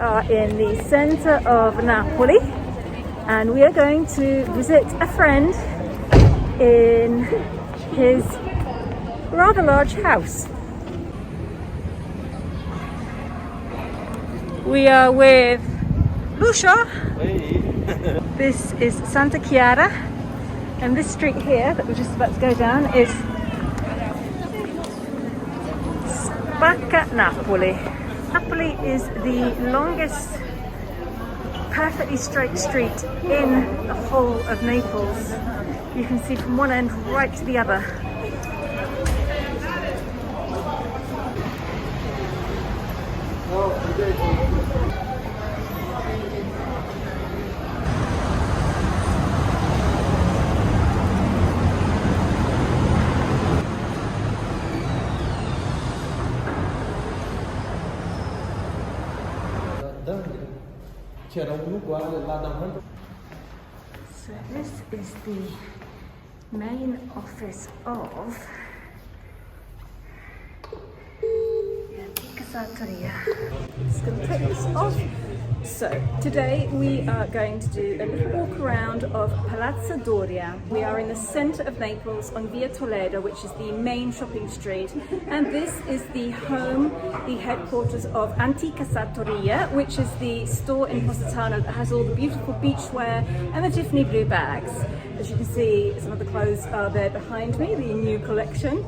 are in the center of Napoli and we are going to visit a friend in his rather large house. We are with Lucio. Hey. This is Santa Chiara, and this street here that we're just about to go down is Spacca Napoli. Napoli is the longest perfectly straight street in the whole of Naples. You can see from one end right to the other. C'era un uguale là davanti. So this is the main office of Antica Sartoria. Just going to take this off. So today we are going to do a little walk around of Palazzo Doria. We are in the center of Naples on Via Toledo, which is the main shopping street, and this is the home, the headquarters of Antica Sartoria, which is the store in Positano that has all the beautiful beachwear and the Tiffany blue bags. As you can see, some of the clothes are there behind me, the new collection.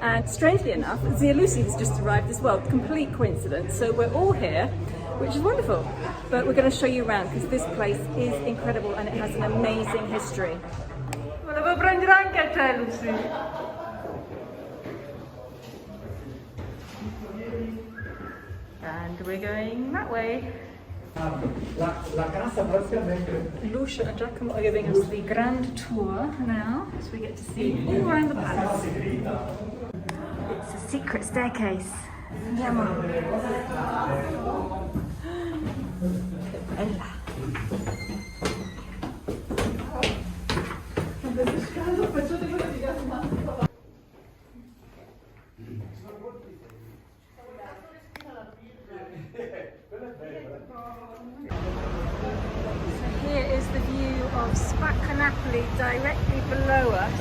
And strangely enough, Zia Lucy has just arrived as well, complete coincidence. So we're all here, which is wonderful. But we're going to show you around because this place is incredible and it has an amazing history. Volevo prendere anche a te, Lucy. And we're going that way. Lucia and Giacomo are giving us the grand tour now, so we get to see all around the palace. It's a secret staircase. Andiamo. Che bella. So here is the view of Spacca Napoli directly below us.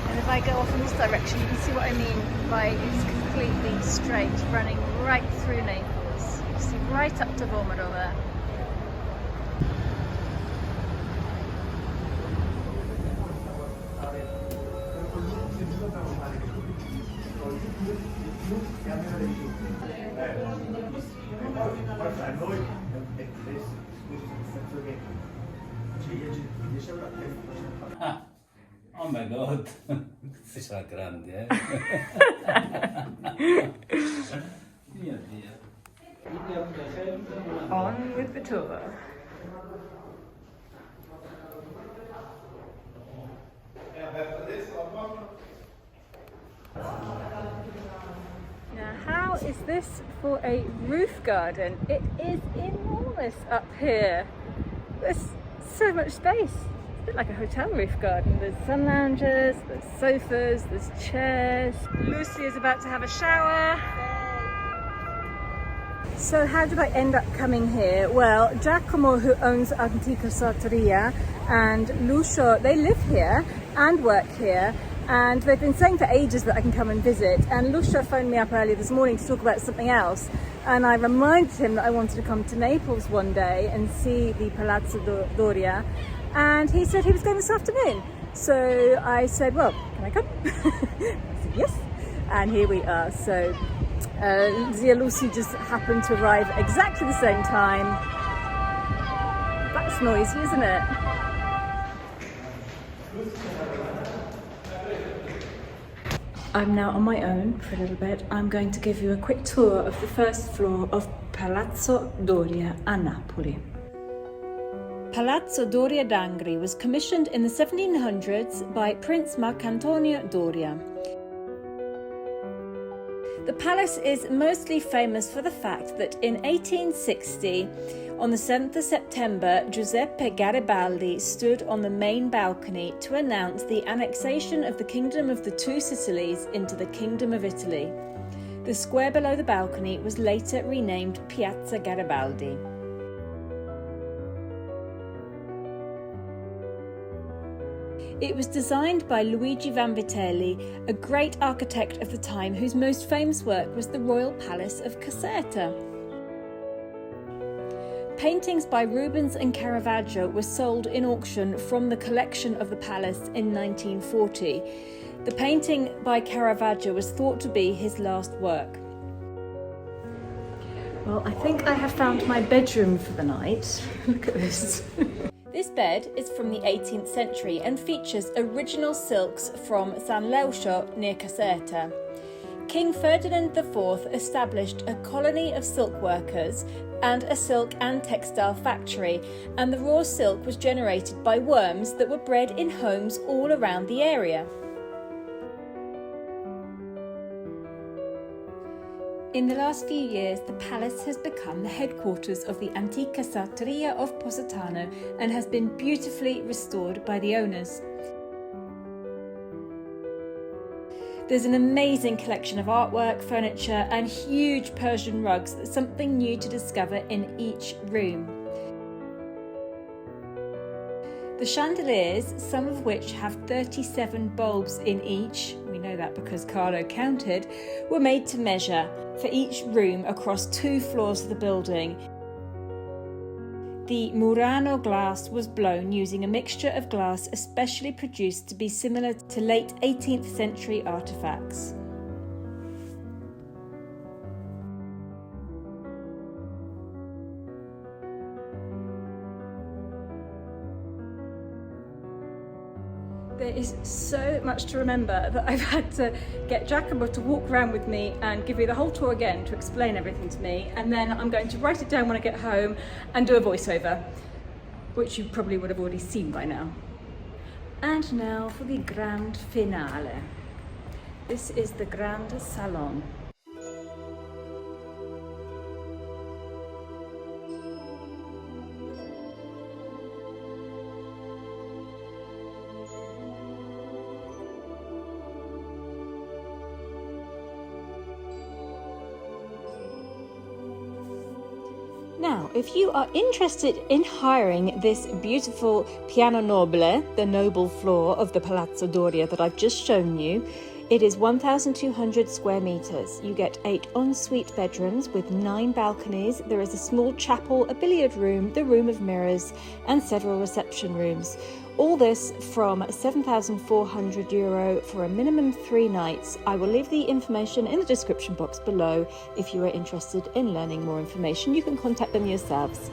And if I go off in this direction, you can see what I mean by it's completely straight, running right through Naples. You see right up to Vomero there. Oh my god, questi sono grandi, eh? Mio Dio. On with the tour. Now, how is this for a roof garden? It is enormous up here. There's so much space. It's a bit like a hotel roof garden. There's sun lounges, there's sofas, there's chairs. Lucy is about to have a shower. So how did I end up coming here? Well, Giacomo, who owns Antica Sartoria, and Lucio, they live here and work here, and they've been saying for ages that I can come and visit. And Lucio phoned me up earlier this morning to talk about something else, and I reminded him that I wanted to come to Naples one day and see the Palazzo Doria, and he said he was going this afternoon. So I said, well, can I come? I said yes, and here we are. So Zia Lucy just happened to arrive exactly the same time. That's noisy, isn't it? I'm now on my own for a little bit. I'm going to give you a quick tour of the first floor of Palazzo Doria a Napoli. Palazzo Doria D'Angri was commissioned in the 1700s by Prince Marcantonio Doria. The palace is mostly famous for the fact that in 1860, on the 7th of September, Giuseppe Garibaldi stood on the main balcony to announce the annexation of the Kingdom of the Two Sicilies into the Kingdom of Italy. The square below the balcony was later renamed Piazza Garibaldi. It was designed by Luigi Vanvitelli, a great architect of the time whose most famous work was the Royal Palace of Caserta. Paintings by Rubens and Caravaggio were sold in auction from the collection of the palace in 1940. The painting by Caravaggio was thought to be his last work. Well, I think I have found my bedroom for the night. Look at this. This bed is from the 18th century and features original silks from San Leuscio near Caserta. King Ferdinand IV established a colony of silk workers and a silk and textile factory, and the raw silk was generated by worms that were bred in homes all around the area. In the last few years, the palace has become the headquarters of the Antica Sartoria of Positano and has been beautifully restored by the owners. There's an amazing collection of artwork, furniture and huge Persian rugs. There's something new to discover in each room. The chandeliers, some of which have 37 bulbs in each, we know that because Carlo counted, were made to measure for each room across 2 floors of the building. The Murano glass was blown using a mixture of glass especially produced to be similar to late 18th century artefacts. There is so much to remember that I've had to get Giacomo to walk around with me and give me the whole tour again to explain everything to me, and then I'm going to write it down when I get home and do a voiceover, which you probably would have already seen by now. And now for the grand finale. This is the Grand Salon. Now, if you are interested in hiring this beautiful piano nobile, the noble floor of the Palazzo Doria that I've just shown you, it is 1,200 square meters. You get 8 ensuite bedrooms with 9 balconies. There is a small chapel, a billiard room, the room of mirrors, and several reception rooms. All this from €7,400 for a minimum 3 nights. I will leave the information in the description box below. If you are interested in learning more information, you can contact them yourselves.